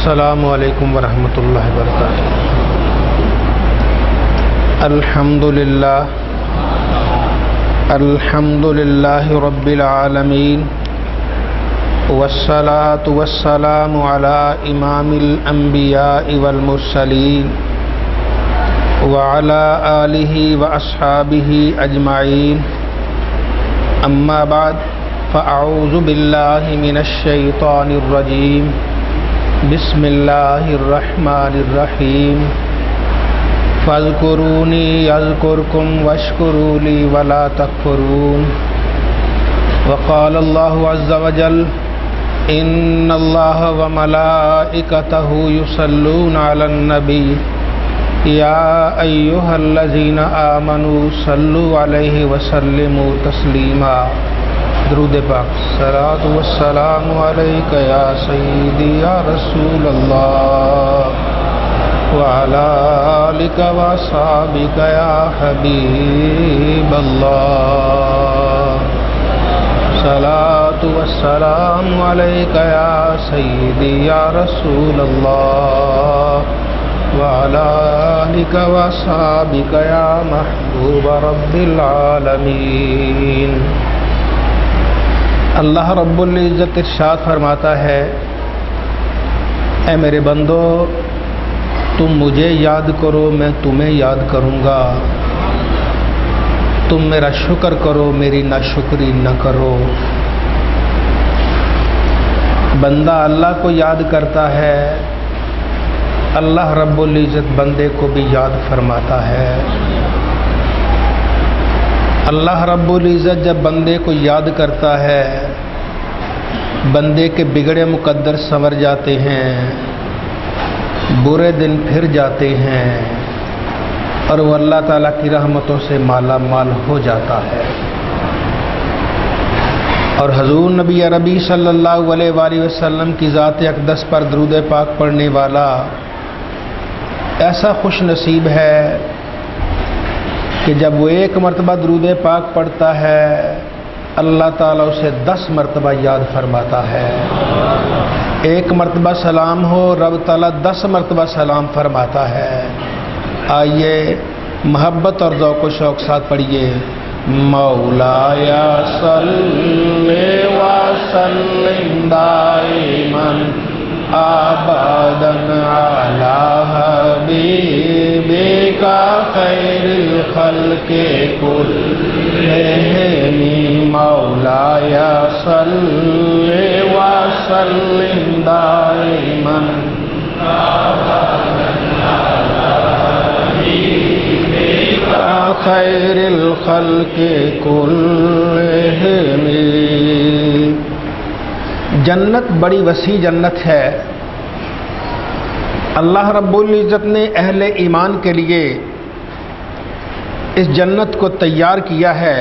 السلام علیکم ورحمۃ اللہ وبرکاتہ۔ الحمد للہ رب العالمین، والصلاة والسلام علی امام الانبیاء والمرسلین وعلی آلہ واصحابہ اجمعین، اما بعد فاعوذ باللہ من الشیطان الرجیم، بسم اللہ الرحمن الرحیم۔ فاذکرونی اذکرکم واشکروا لی ولا تکفرون۔ وقال اللہ عز وجل ان اللہ وملائکتہ یصلون علی النبی یا ایہا الذین آمنوا صلوا علیہ وسلموا تسلیما۔ درود پاک۔ صلاۃ والسلام علیک یا سیدی یا رسول اللہ وعلی آلک واصحابک یا حبیب اللہ۔ صلاۃ والسلام علیک یا سیدی یا رسول اللہ وعلی آلک واصحابک یا محبوب رب العالمین۔ اللہ رب العزت ارشاد فرماتا ہے، اے میرے بندو، تم مجھے یاد کرو، میں تمہیں یاد کروں گا۔ تم میرا شکر کرو، میری ناشکری نہ کرو۔ بندہ اللہ کو یاد کرتا ہے، اللہ رب العزت بندے کو بھی یاد فرماتا ہے۔ اللہ رب العزت جب بندے کو یاد کرتا ہے، بندے کے بگڑے مقدر سنور جاتے ہیں، برے دن پھر جاتے ہیں، اور وہ اللہ تعالیٰ کی رحمتوں سے مالا مال ہو جاتا ہے۔ اور حضور نبی عربی صلی اللہ علیہ وآلہ وسلم کی ذات اقدس پر درود پاک پڑھنے والا ایسا خوش نصیب ہے کہ جب وہ ایک مرتبہ درود پاک پڑھتا ہے، اللہ تعالیٰ اسے 10 مرتبہ یاد فرماتا ہے۔ ایک مرتبہ سلام ہو، رب تعالیٰ 10 مرتبہ سلام فرماتا ہے۔ آئیے محبت اور ذوق و شوق ساتھ پڑھیے، مولایا صلی وسلم دائما آباداً علی حبیبک خیر الخلق کلہم، مولایا صلی وسلم دائما آباداً علی حبیبک خیر الخلق کلہم۔ جنت بڑی وسیع جنت ہے۔ اللہ رب العزت نے اہل ایمان کے لیے اس جنت کو تیار کیا ہے،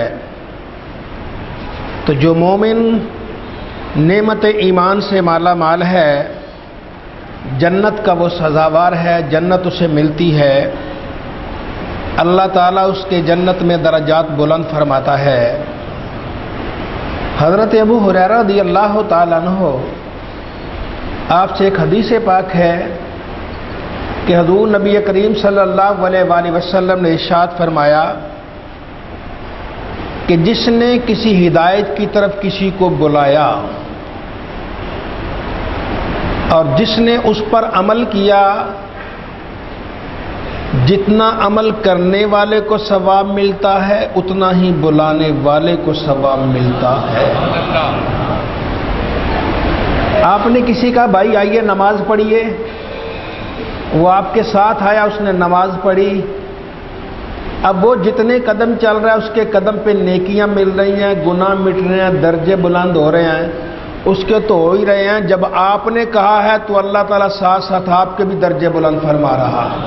تو جو مومن نعمت ایمان سے مالا مال ہے، جنت کا وہ سزاوار ہے، جنت اسے ملتی ہے۔ اللہ تعالیٰ اس کے جنت میں درجات بلند فرماتا ہے۔ حضرت ابو ہریرہ رضی اللہ تعالیٰ عنہ، آپ سے ایک حدیث پاک ہے کہ حضور نبی کریم صلی اللہ علیہ وآلہ وسلم نے ارشاد فرمایا کہ جس نے کسی ہدایت کی طرف کسی کو بلایا اور جس نے اس پر عمل کیا، جتنا عمل کرنے والے کو ثواب ملتا ہے، اتنا ہی بلانے والے کو ثواب ملتا ہے۔ آپ نے کسی کا بھائی آئیے نماز پڑھیے، وہ آپ کے ساتھ آیا، اس نے نماز پڑھی، اب وہ جتنے قدم چل رہا ہے اس کے قدم پہ نیکیاں مل رہی ہیں، گناہ مٹ رہے ہیں، درجے بلند ہو رہے ہیں، اس کے تو ہو ہی رہے ہیں۔ جب آپ نے کہا ہے تو اللہ تعالیٰ ساتھ ساتھ آپ کے بھی درجے بلند فرما رہا ہے۔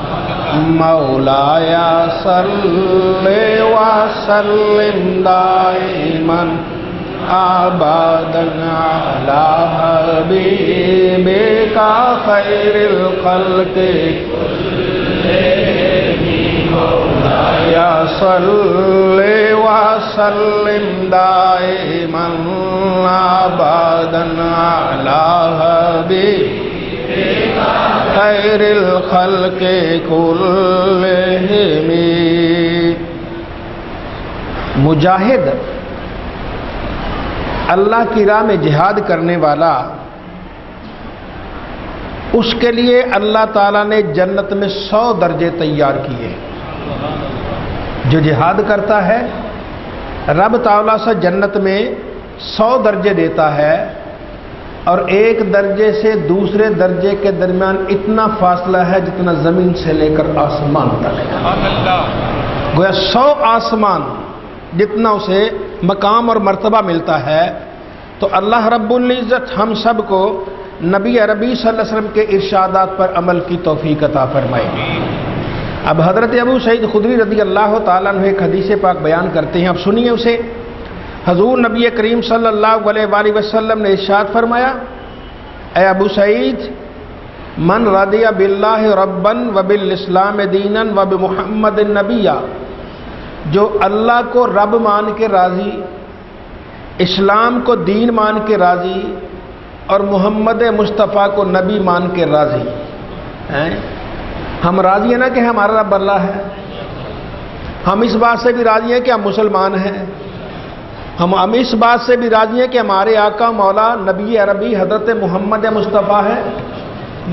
مولایا صلی وسلم دائما آباداً علی حبیبک خیر الخلق مولایا صلی وسلم دائما آباداً علی حبیبک خیر الخلق کلہم۔ مجاہد اللہ کی راہ میں جہاد کرنے والا، اس کے لیے اللہ تعالیٰ نے جنت میں 100 درجے تیار کیے۔ جو جہاد کرتا ہے رب تعالیٰ سے جنت میں 100 درجے دیتا ہے، اور ایک درجے سے دوسرے درجے کے درمیان اتنا فاصلہ ہے جتنا زمین سے لے کر آسمان تک ہے۔ گویا 100 آسمان جتنا اسے مقام اور مرتبہ ملتا ہے۔ تو اللہ رب العزت ہم سب کو نبی عربی صلی اللہ علیہ وسلم کے ارشادات پر عمل کی توفیق عطا فرمائے۔ اب حضرت ابو سعید خدری رضی اللہ تعالیٰ عنہ ایک حدیث پاک بیان کرتے ہیں، اب سنیے اسے۔ حضور نبی کریم صلی اللہ علیہ وآلہ وسلم نے ارشاد فرمایا، اے ابو سعید، من رضی باللہ ربا وبالاسلام دینا وبمحمد نبیا، جو اللہ کو رب مان کے راضی، اسلام کو دین مان کے راضی، اور محمد مصطفیٰ کو نبی مان کے راضی ہیں۔ ہم راضی ہیں نا کہ ہمارا رب اللہ ہے، ہم اس بات سے بھی راضی ہیں کہ ہم مسلمان ہیں، ہم اس بات سے بھی راضی ہیں کہ ہمارے آقا مولا نبی عربی حضرت محمد مصطفیٰ ہے۔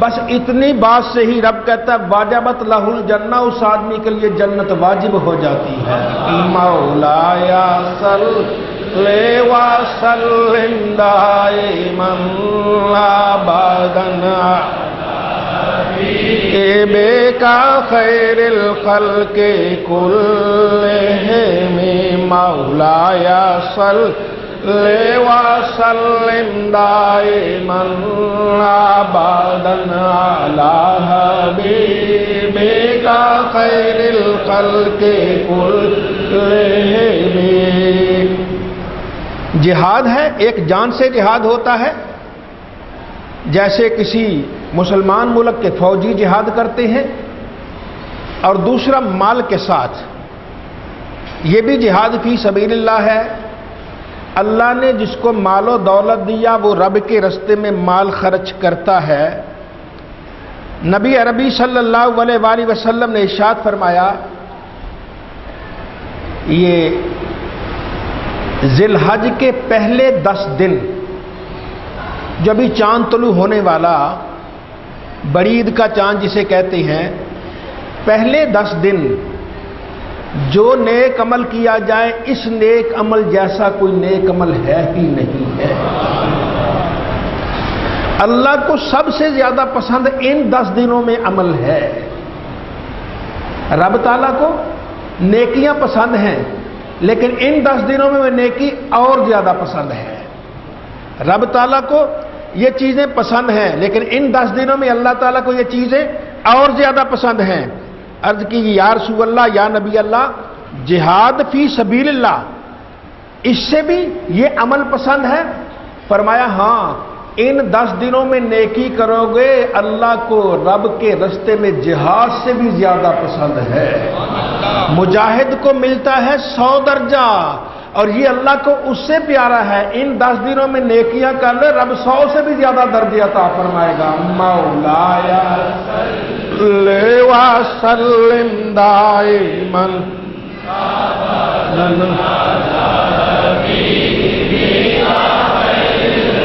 بس اتنی بات سے ہی رب کہتا ہے واجبت لہ الجنہ، اس آدمی کے لیے جنت واجب ہو جاتی ہے۔ مولایا صلی وسلم دائما ابدا بک خیر الخلق کلہم، مولایا صلی وسلم دائما ابدا علی حبیبک خیر الخلق کلہم۔ جہاد ہے، ایک جان سے جہاد ہوتا ہے، جیسے کسی مسلمان ملک کے فوجی جہاد کرتے ہیں، اور دوسرا مال کے ساتھ، یہ بھی جہاد فی سبیل اللہ ہے۔ اللہ نے جس کو مال و دولت دیا وہ رب کے رستے میں مال خرچ کرتا ہے۔ نبی عربی صلی اللہ علیہ وآلہ وسلم نے ارشاد فرمایا، یہ ذی الحج کے پہلے 10 دن، جو ابھی چاند طلوع ہونے والا بڑی عید کا چاند جسے کہتے ہیں، پہلے 10 دن جو نیک عمل کیا جائے، اس نیک عمل جیسا کوئی نیک عمل ہے ہی نہیں ہے۔ اللہ کو سب سے زیادہ پسند ان 10 دنوں میں عمل ہے۔ رب تعالیٰ کو نیکیاں پسند ہیں، لیکن ان 10 دنوں میں نیکی اور زیادہ پسند ہے۔ رب تعالیٰ کو یہ چیزیں پسند ہیں، لیکن ان 10 دنوں میں اللہ تعالیٰ کو یہ چیزیں اور زیادہ پسند ہیں۔ عرض کی یا رسول اللہ، یا نبی اللہ، جہاد فی سبیل اللہ، اس سے بھی یہ عمل پسند ہے؟ فرمایا ہاں، ان 10 دنوں میں نیکی کرو گے، اللہ کو رب کے رستے میں جہاد سے بھی زیادہ پسند ہے۔ مجاہد کو ملتا ہے 100 درجہ، اور یہ اللہ کو اس سے پیارا ہے۔ ان 10 دنوں میں نیکیاں کر لے، رب 100 سے بھی زیادہ درجہ عطا فرمائے گا۔ مولایا صلی وسلم دائما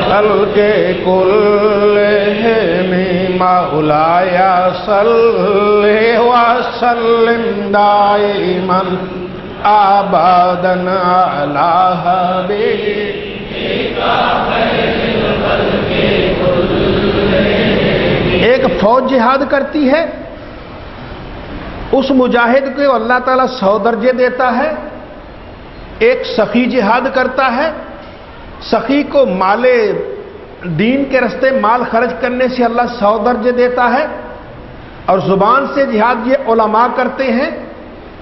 خلق کلہم، مولایا صلی وسلم دائما ابدا علی حبیبک خیر الخلق کلہم۔ ایک فوج جہاد کرتی ہے، اس مجاہد کو اللہ تعالیٰ 100 درجے دیتا ہے۔ ایک سخی جہاد کرتا ہے، سخی کو مال دین کے رستے مال خرچ کرنے سے اللہ 100 درجے دیتا ہے۔ اور زبان سے جہاد یہ علماء کرتے ہیں،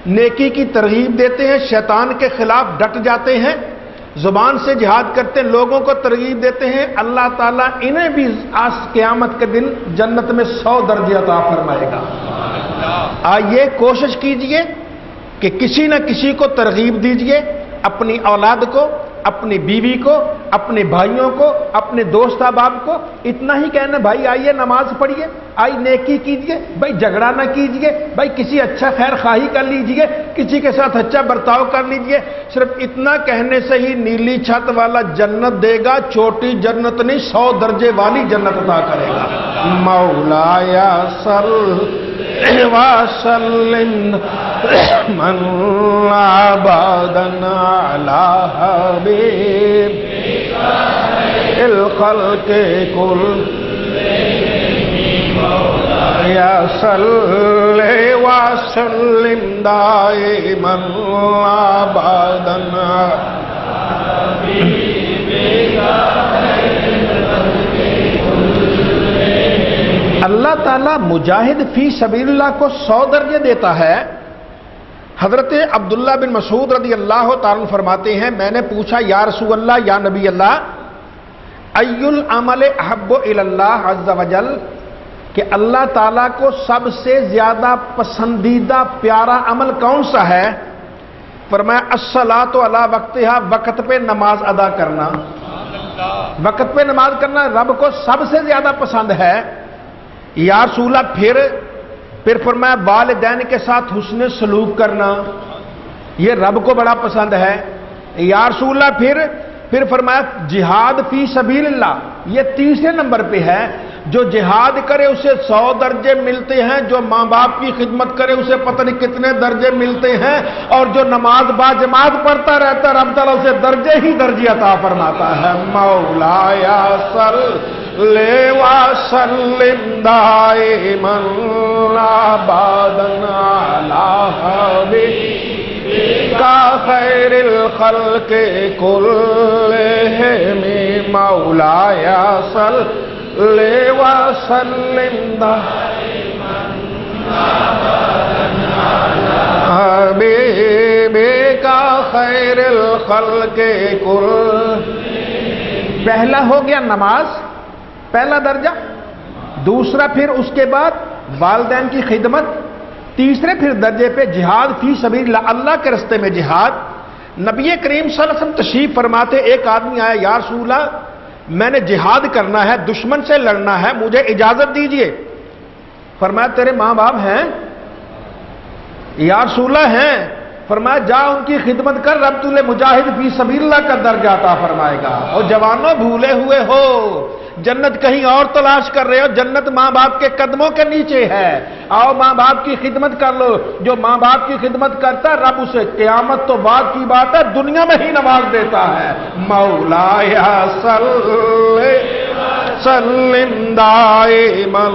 نیکی کی ترغیب دیتے ہیں، شیطان کے خلاف ڈٹ جاتے ہیں، زبان سے جہاد کرتے ہیں، لوگوں کو ترغیب دیتے ہیں، اللہ تعالیٰ انہیں بھی آج قیامت کے دن جنت میں 100 درجے عطا فرمائے گا۔ آئیے کوشش کیجئے کہ کسی نہ کسی کو ترغیب دیجئے، اپنی اولاد کو، اپنی بیوی کو، اپنے بھائیوں کو، اپنے دوست احباب کو اتنا ہی کہنا، بھائی آئیے نماز پڑھیے، آئی نیکی کیجیے، بھائی جھگڑا نہ کیجیے، بھائی کسی اچھا خیر خواہی کر لیجیے، کسی کے ساتھ اچھا برتاؤ کر لیجیے۔ صرف اتنا کہنے سے ہی نیلی چھت والا جنت دے گا، چھوٹی جنت نہیں 100 درجے والی جنت عطا کرے گا۔ مولایا صلی وسلم من عبادنا علی حبیب الخلق کل یا صلی وسلم دائما عبادنا اللہ تعالیٰ مجاہد فی سبیل اللہ کو 100 درجے دیتا ہے۔ حضرت عبداللہ بن مسعود رضی اللہ تعالیٰ عنہ فرماتے ہیں، میں نے پوچھا یا رسول اللہ، یا نبی اللہ، ای العمل احب الی اللہ عز وجل، کہ اللہ تعالیٰ کو سب سے زیادہ پسندیدہ پیارا عمل کون سا ہے؟ فرمایا الصلاۃ علی وقتہا، وقت پہ نماز ادا کرنا۔ وقت پہ نماز کرنا رب کو سب سے زیادہ پسند ہے۔ یا رسول اللہ پھر فرمایا والدین کے ساتھ حسن سلوک کرنا، یہ رب کو بڑا پسند ہے۔ یا رسول اللہ پھر فرمایا جہاد فی سبیل اللہ، یہ تیسرے نمبر پہ ہے۔ جو جہاد کرے اسے 100 درجے ملتے ہیں، جو ماں باپ کی خدمت کرے اسے پتہ نہیں کتنے درجے ملتے ہیں، اور جو نماز با جماعت پڑھتا رہتا ہے رب تعالیٰ اسے درجے ہی درجے عطا فرماتا ہے۔ مولایا صلی وسلم دائما ابدا علی حبیبک خیر الخلق کلہم مولایا صلی وسلم دائما حبیبک خیر الخلق کلہم۔ پہلا ہو گیا نماز، پہلا درجہ، دوسرا پھر اس کے بعد والدین کی خدمت، تیسرے پھر درجے پہ جہاد فی سبیل اللہ، اللہ کے راستے میں جہاد۔ نبی کریم صلی اللہ علیہ وسلم تشریف فرماتے، ایک آدمی آیا، یا رسول اللہ میں نے جہاد کرنا ہے، دشمن سے لڑنا ہے، مجھے اجازت دیجئے۔ فرمایا تیرے ماں باپ ہیں؟ یا رسول اللہ ہیں۔ فرمایا جا ان کی خدمت کر، رب تجھے مجاہد فی سبیل اللہ کا درجہ عطا فرمائے گا۔ اور جوانوں بھولے ہوئے ہو، جنت کہیں اور تلاش کر رہے ہو، جنت ماں باپ کے قدموں کے نیچے ہے۔ آؤ ماں باپ کی خدمت کر لو، جو ماں باپ کی خدمت کرتا ہے رب اسے قیامت تو بعد کی بات ہے دنیا میں ہی نواز دیتا ہے۔ مولایا صلی وسلم دائما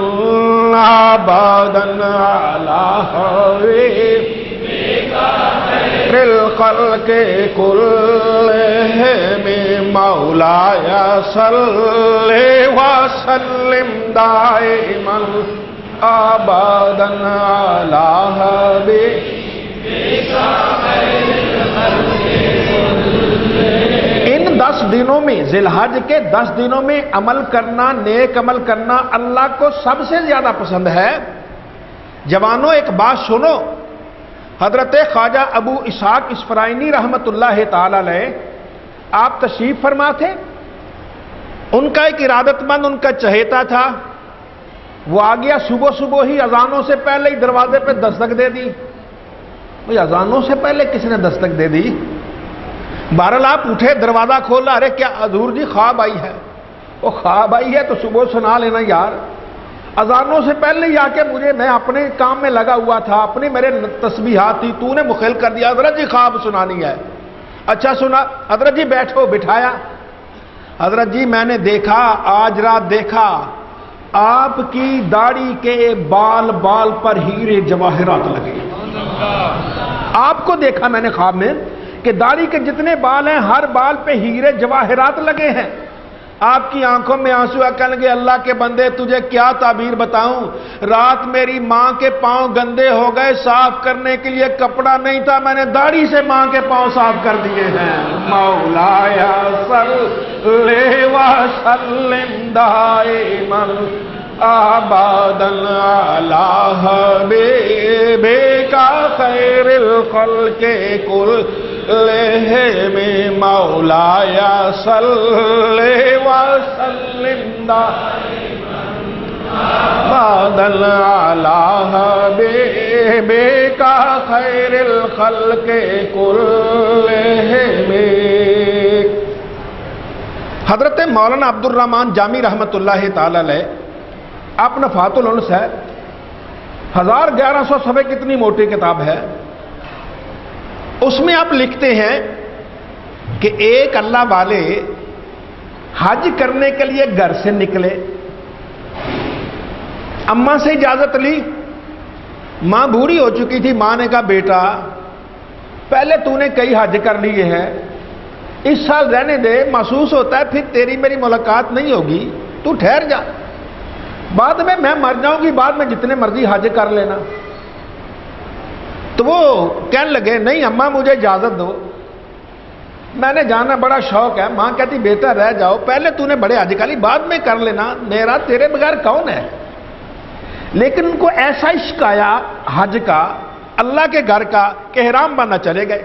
ابدا علی حبیبک خیر الخلق کلہم مولایا صلی وسلم دائما ابدا علی حبیبک خیر الخلق کلہم۔ ان 10 دنوں میں، ذی الحج کے 10 دنوں میں عمل کرنا، نیک عمل کرنا اللہ کو سب سے زیادہ پسند ہے۔ جوانوں ایک بات سنو، حضرت خواجہ ابو اسحاق اسفرائینی رحمت اللہ تعالی علیہ آپ تشریف فرما تھے، ان کا ایک ارادت مند، ان کا چہیتا تھا، وہ آ گیا صبح صبح ہی اذانوں سے پہلے ہی دروازے پہ دستک دے دی۔ بھئی اذانوں سے پہلے کس نے دستک دے دی؟ بہرحال آپ اٹھے، دروازہ کھولا، ارے کیا حضور جی خواب آئی ہے؟ وہ خواب آئی ہے تو صبح سنا لینا یار، اذانوں سے پہلے ہی آ کے مجھے، میں اپنے کام میں لگا ہوا تھا، اپنے میرے تسبیحات تھی، تو نے مخل کر دیا، حضرت جی خواب سنانی ہے۔ اچھا سنا، حضرت جی بیٹھو، بٹھایا۔ حضرت جی میں نے دیکھا، آج رات دیکھا آپ کی داڑھی کے بال پر ہیرے جواہرات لگے۔ آپ کو دیکھا میں نے خواب میں کہ داڑھی کے جتنے بال ہیں ہر بال پہ ہیرے جواہرات لگے ہیں۔ آپ کی آنکھوں میں آنسو آ، کہنے لگے اللہ کے بندے تجھے کیا تعبیر بتاؤں، رات میری ماں کے پاؤں گندے ہو گئے، صاف کرنے کے لیے کپڑا نہیں تھا، میں نے داڑھی سے ماں کے پاؤں صاف کر دیے ہیں۔ مولایا صلی وسلم دائما ابدا علی حبیبک خیر الخلق کلہم مولایا مولاي صل وسلم دائما على حبيبك خير الخلق كلهم. حضرت مولانا عبد الرحمن جامی رحمۃ اللہ تعالی علیہ، آپ نفحات الانس ہے، 1100 صفحے کتنی موٹی کتاب ہے. اس میں آپ لکھتے ہیں کہ ایک اللہ والے حج کرنے کے لیے گھر سے نکلے، اماں سے اجازت لی، ماں بوڑھی ہو چکی تھی، ماں نے کہا بیٹا پہلے تو نے کئی حج کر لیے ہیں، اس سال رہنے دے، محسوس ہوتا ہے پھر تیری میری ملاقات نہیں ہوگی، تو ٹھہر جا، بعد میں مر جاؤں گی، بعد میں جتنے مرضی حج کر لینا. تو وہ کہنے لگے نہیں اماں مجھے اجازت دو، میں نے جانا بڑا شوق ہے. ماں کہتی بیٹا رہ جاؤ، پہلے تو نے بڑے حج کر لی، بعد میں کر لینا، میرا تیرے بغیر کون ہے. لیکن ان کو ایسا عشق آیا حج کا، اللہ کے گھر کا، کہ احرام باندھنا چلے گئے.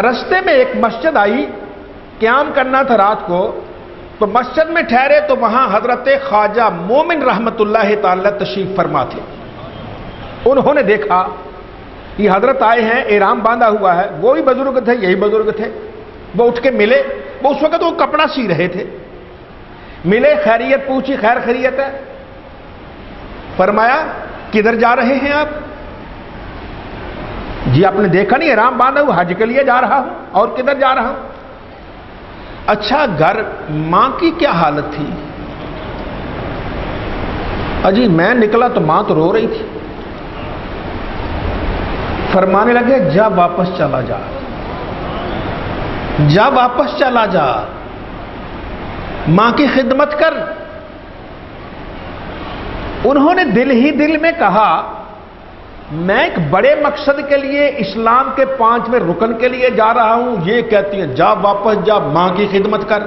رستے میں ایک مسجد آئی، قیام کرنا تھا رات کو، تو مسجد میں ٹھہرے تو وہاں حضرت خواجہ مومن رحمت اللہ تعالی تشریف فرما تھے. انہوں نے دیکھا یہ حضرت آئے ہیں، احرام باندھا ہوا ہے، وہ بھی بزرگ تھے، یہی بزرگ تھے. وہ اٹھ کے ملے، وہ اس وقت وہ کپڑا سی رہے تھے، ملے، خیریت پوچھی، خیر خیریت ہے. فرمایا کدھر جا رہے ہیں آپ؟ جی آپ نے دیکھا نہیں احرام باندھا ہوا، حج کے لیے جا رہا ہوں. اور کدھر جا رہا ہوں؟ اچھا گھر ماں کی کیا حالت تھی؟ اجی میں نکلا تو ماں تو رو رہی تھی. فرمانے لگے جا واپس چلا جا، جا واپس چلا جا، ماں کی خدمت کر. انہوں نے دل ہی دل میں کہا میں ایک بڑے مقصد کے لیے، اسلام کے 5ویں رکن کے لیے جا رہا ہوں، یہ کہتی ہیں جا واپس جا، ماں کی خدمت کر.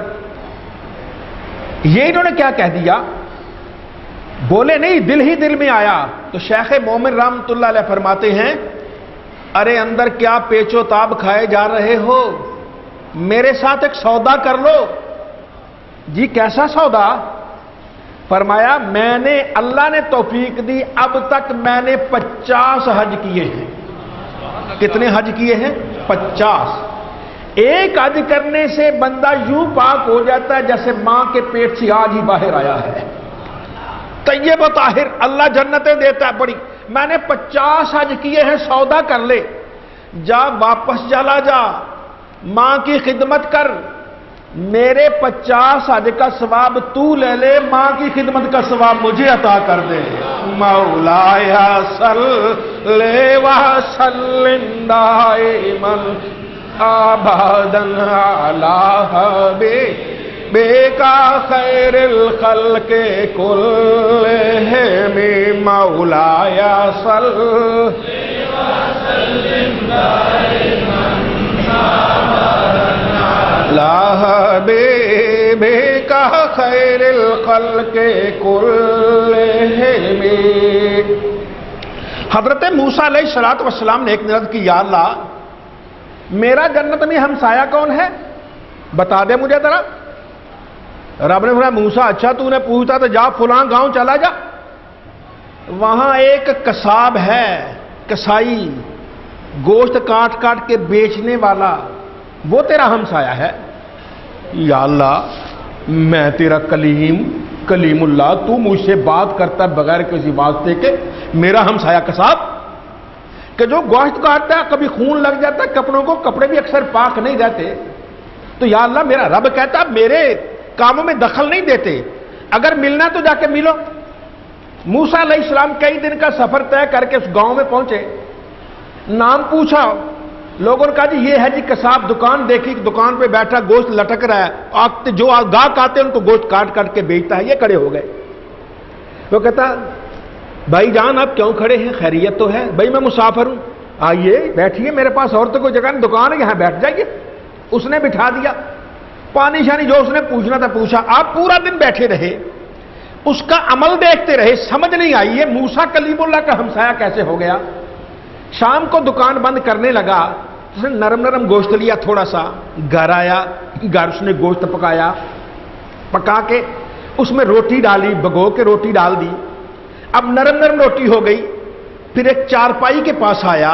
یہ انہوں نے کیا کہہ دیا؟ بولے نہیں، دل ہی دل میں آیا. تو شیخ مومن رحمۃ اللہ علیہ فرماتے ہیں ارے اندر کیا پیچ و تاب کھائے جا رہے ہو، میرے ساتھ ایک سودا کر لو. جی کیسا سودا؟ فرمایا میں نے، اللہ نے توفیق دی، اب تک میں نے 50 حج کیے ہیں. کتنے حج کیے ہیں؟ 50. ایک حج کرنے سے بندہ یوں پاک ہو جاتا ہے جیسے ماں کے پیٹ سے آج ہی باہر آیا ہے، طیب و طاہر، اللہ جنتیں دیتا ہے بڑی. میں نے 50 حج کیے ہیں، سودا کر لے، جا واپس چلا جا، ماں کی خدمت کر، میرے 50 حج کا ثواب تو لے لے، ماں کی خدمت کا ثواب مجھے عطا کر دے. مولاي صل وسلم دائما ابدا على حبيبك خير الخلق كلهم. مولاي صل وسلم دائما لا حبيبك خير الخلق كلهم. حضرت موسیٰ علیہ الصلوۃ والسلام نے ایک عرض کی یا اللہ میرا جنت میں ہمسایہ کون ہے، بتا دے مجھے ذرا. رب نے فرمایا موسیٰ اچھا تو نے پوچھتا تو جا فلاں گاؤں چلا جا، وہاں ایک قصاب ہے، کسائی، گوشت کاٹ کاٹ کے بیچنے والا، وہ تیرا ہمسایہ ہے. یا اللہ میں تیرا کلیم اللہ، تو مجھ سے بات کرتا ہے بغیر کسی واسطے کے، میرا ہمسایہ قصاب کہ جو گوشت کاٹتا ہے کبھی خون لگ جاتا ہے کپڑوں کو، کپڑے بھی اکثر پاک نہیں رہتے. تو یا اللہ میرا رب کہتا میرے کاموں میں دخل نہیں دیتے، اگر ملنا تو جا کے ملو. موسیٰ علیہ السلام کئی دن کا سفر طے کر کے اس گاؤں میں پہنچے، نام پوچھا، لوگوں نے کہا جی یہ ہے جی قصاب، دکان دیکھی، دکان پہ بیٹھا، گوشت لٹک رہا ہے، جو گاہک آتے ہیں ان کو گوشت کاٹ کاٹ کے بیچتا ہے. یہ کھڑے ہو گئے. وہ کہتا بھائی جان آپ کیوں کھڑے ہیں، خیریت تو ہے؟ بھائی میں مسافر ہوں، آئیے بیٹھیے، میرے پاس اور تو کوئی جگہ نہیں، دکان ہے یہاں بیٹھ جائیے. اس نے بٹھا دیا، پانی شانی جو اس نے پوچھنا تھا پوچھا. آپ پورا دن بیٹھے رہے، اس کا عمل دیکھتے رہے، سمجھ نہیں آئی یہ موسیٰ کلیم اللہ کا ہمسایہ کیسے ہو گیا. شام کو دکان بند کرنے لگا، اس نے نرم نرم گوشت لیا تھوڑا سا، گھر آیا، گھر اس نے گوشت پکایا، پکا کے اس میں روٹی ڈالی، بھگو کے روٹی ڈال دی، اب نرم نرم روٹی ہو گئی۔ پھر ایک چارپائی کے پاس آیا،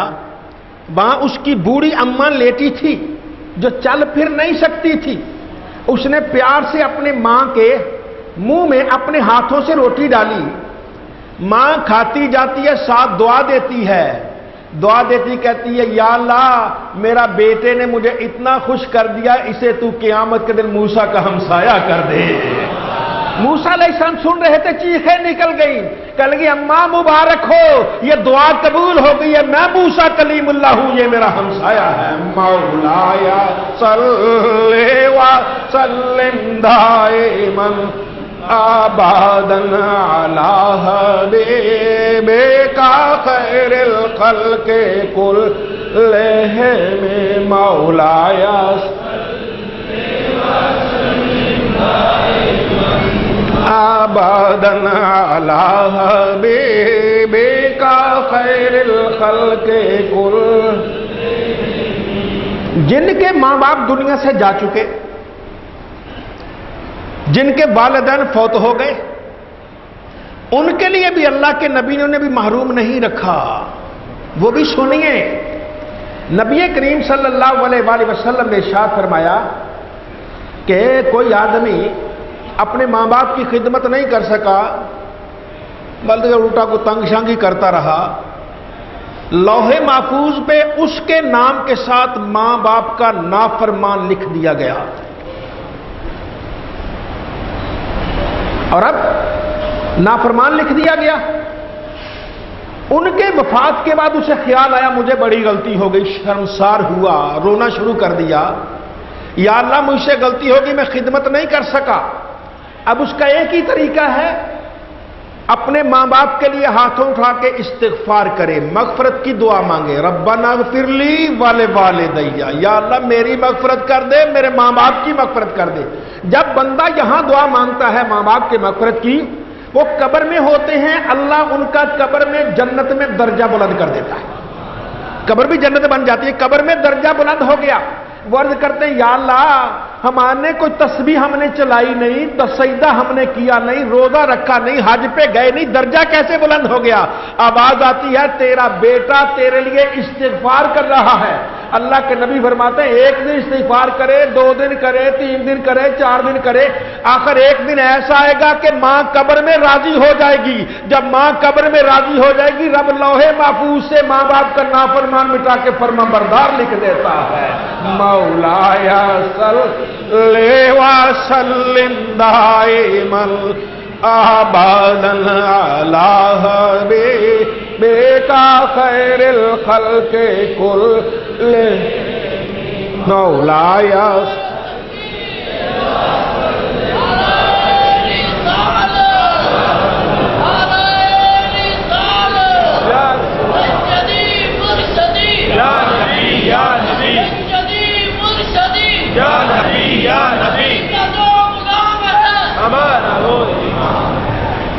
وہاں اس کی بوڑھی اماں لیٹی تھی جو چل پھر نہیں سکتی تھی۔ اس نے پیار سے اپنے ماں کے منہ میں اپنے ہاتھوں سے روٹی ڈالی، ماں کھاتی جاتی ہے، ساتھ دعا دیتی ہے، دعا دیتی کہتی ہے یا اللہ میرا بیٹے نے مجھے اتنا خوش کر دیا، اسے تو قیامت کے دن موسیٰ کا ہمسایہ کر دے۔ موسیٰ علیہ السلام سن رہے تھے، چیخیں نکل گئی، کہنے لگی اماں مبارک ہو، یہ دعا قبول ہو گئی ہے، میں موسیٰ کلیم اللہ ہوں، یہ میرا ہمسایہ ہے۔ مولایا صلی وسلم دائما ابدا علی حبیبک خیر الخلق کلہم مولایا ابدا علی حبیبک خیر الخلق کلہم۔ جن کے ماں باپ دنیا سے جا چکے، جن کے والدین فوت ہو گئے، ان کے لیے بھی اللہ کے نبی نے انہیں بھی محروم نہیں رکھا۔ وہ بھی سنیے، نبی کریم صلی اللہ علیہ وآلہ وسلم نے ارشاد فرمایا کہ کوئی آدمی اپنے ماں باپ کی خدمت نہیں کر سکا بلکہ الٹا کو تنگ شانگی کرتا رہا، لوح محفوظ پہ اس کے نام کے ساتھ ماں باپ کا نافرمان لکھ دیا گیا۔ اور اب نافرمان لکھ دیا گیا۔ ان کے وفات کے بعد اسے خیال آیا مجھے بڑی غلطی ہو گئی، شرمسار ہوا، رونا شروع کر دیا، یا اللہ مجھ سے غلطی ہوگی، میں خدمت نہیں کر سکا۔ اب اس کا ایک ہی طریقہ ہے، اپنے ماں باپ کے لیے ہاتھوں اٹھا کے استغفار کرے، مغفرت کی دعا مانگے، ربنا اغفر لی ولوالدی، یا اللہ میری مغفرت کر دے، میرے ماں باپ کی مغفرت کر دے۔ جب بندہ یہاں دعا مانگتا ہے ماں باپ کی مغفرت کی، وہ قبر میں ہوتے ہیں، اللہ ان کا قبر میں جنت میں درجہ بلند کر دیتا ہے، قبر بھی جنت بن جاتی ہے، قبر میں درجہ بلند ہو گیا۔ وہ عرض کرتے ہیں یا اللہ ہمارے کوئی تسبیح ہم نے چلائی نہیں، سجدہ ہم نے کیا نہیں، روزہ رکھا نہیں، حج پہ گئے نہیں، درجہ کیسے بلند ہو گیا؟ آواز آتی ہے تیرا بیٹا تیرے لیے استغفار کر رہا ہے۔ اللہ کے نبی فرماتے ہیں ایک دن استغفار کرے، 2 دن کرے، 3 دن کرے، 4 دن کرے، آخر ایک دن ایسا آئے گا کہ ماں قبر میں راضی ہو جائے گی۔ جب ماں قبر میں راضی ہو جائے گی، رب لوح محفوظ سے ماں باپ کا نافرمان مٹا کے فرمانبردار لکھ دیتا ہے۔ مولایا صلی وسلم دائما ابدا علی حبیبک خیر الخلق کلہم مولایا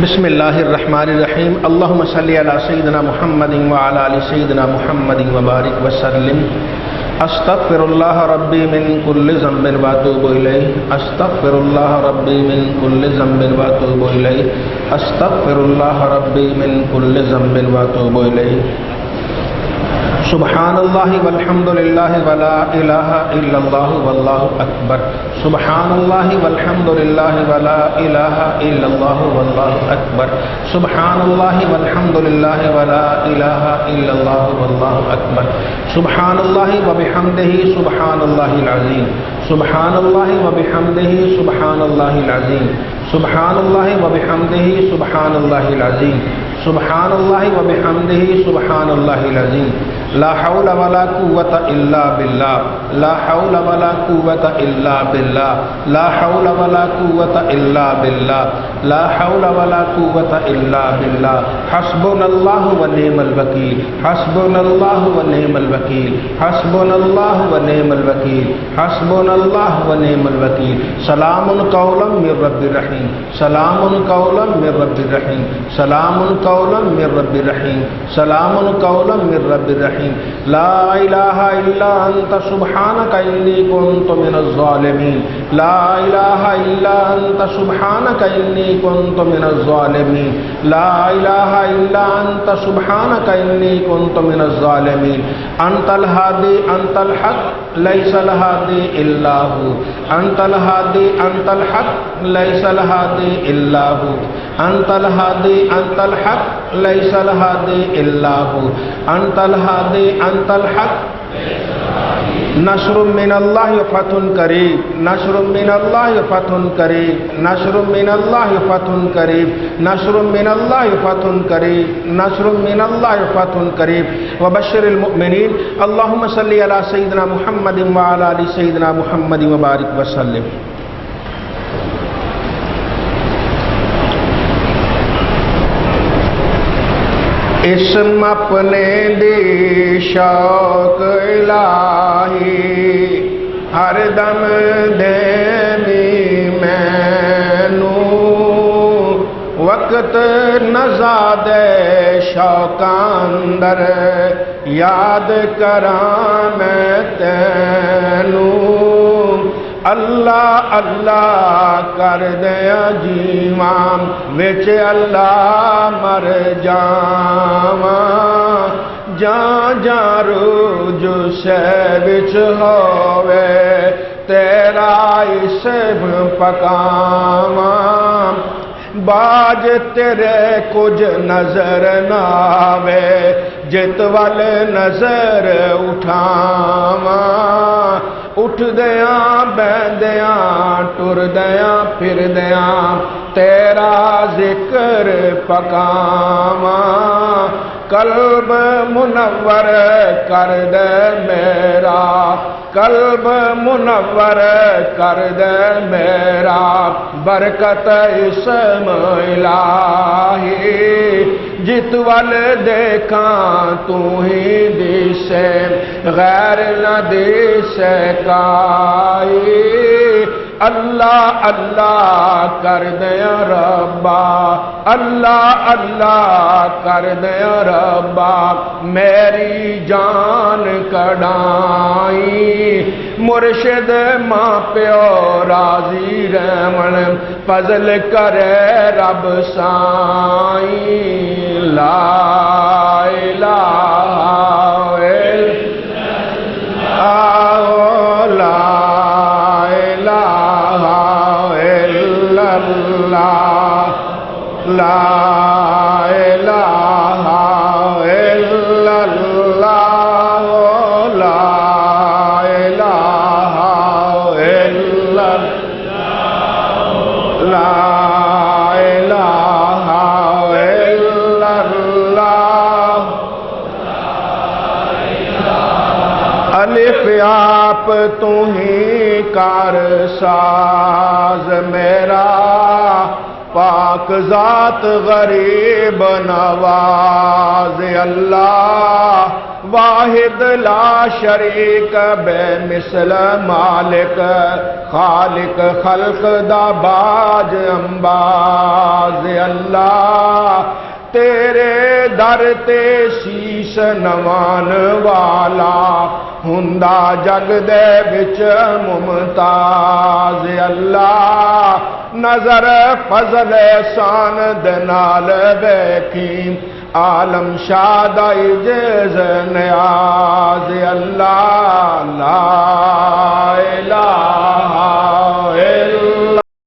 بسم اللہ الرحمن الرحیم اللہم صلی علی سیدنا محمد وعلی آل سیدنا محمد وبارک وسلم۔ استغفر اللہ ربی من کل ذنب واتوب الیہ، استغفر اللہ ربی من کل ذنب واتوب الیہ، استغفر اللہ ربی من کل ذنب واتوب الیہ۔ سبحان اللہ والحمد للہ ولا الہ الا اللہ واللہ اکبر، سبحان اللہ والحمد للہ ولا الہ الا اللہ واللہ اکبر، سبحان اللہ والحمد للہ ولا الہ الا اللہ واللہ اکبر، سبحان اللہ وبحمدہ سبحان اللہ العظیم، سبحان اللہ وبحمدہ سبحان اللہ العظیم، سبحان اللہ وبحمدہ سبحان اللہ العظیم، سبحان اللہ وبحمدہ سبحان اللہ العظیم۔ لا حول ولا قوة الا باللہ، لا حول ولا قوة الا باللہ، لا حول ولا قوة الا باللہ، لا حول ولا قوة الا باللہ۔ حسبنا اللہ ونعم الوکیل، حسبنا اللہ ونعم الوکیل، حسبنا اللہ ونعم الوکیل، حسبنا اللہ ونعم الوکیل۔ سلام قولا من رب الرحیم۔ الرحیم سلام قولا من رب الرحیم سلام قولا من رب الرحیم سلام قولا من رب الرحیم لا الہ الا انت سبحانک انی کنت من الظالمین لا الہ الا انت سبحانک انی کنت من الظالمین لا الہ الا انت سبحانک انی کنت من الظالمین انت الہادی انت الحق لیس الہادی الا ہو انت الہادی انت الحق لیس الہادی الا ہو انت الہادی انت الحق لیس الہادی الا ہو انت الہادی انت الحق نصر من اللہ فتح قریب نصر من اللہ فتح قریب نصر من اللہ فتح قریب نصر من اللہ فتح قریب نصر من اللہ فتح قریب وبشر المؤمنین اللہم صلی علی سیدنا محمد وعلی آل سیدنا محمد وبارک وسلم اسم اپنے دی شوق الہی ہر دم دینی مینوں وقت نزاد شوق اندر یاد کراں میں تینوں اللہ اللہ کر دیا جیواں وچ اللہ مر جاواں جان جان روج سے وچ ہووے تیرا اسم پکاواں باج تیرے کچھ نظر نہ آوے جت وال نظر اٹھاواں اٹھ دیاں بہندیاں ٹر دیاں پھر دیاں تیرا ذکر پکاواں قلب منور کر دے میرا قلب منور کر دے میرا برکت اسم الہی جت وال دیکھاں تو ہی دسے غیر نہ دسے کائی اللہ اللہ کر دیا ربا اللہ اللہ کر دیا ربا میری جان کڑائی مرشد ماں پیو راضی رہمن فضل کرے رب سائیں لا الہ لا الہ الا اللہ لا الہ الا اللہ لا الہ الا اللہ الف آپ تو ہی کار ساز میرا پاک ذات غریب نواز اللہ واحد لا شریک بے مثل مالک خالق خلق دا باج انباز اللہ تیرے در تے شیش نوان والا ہندا جگ دے وچ ممتاز اللہ نظر فضل احسان دے نال ویکھی عالم شادائی جز نیاز اللہ لا الہ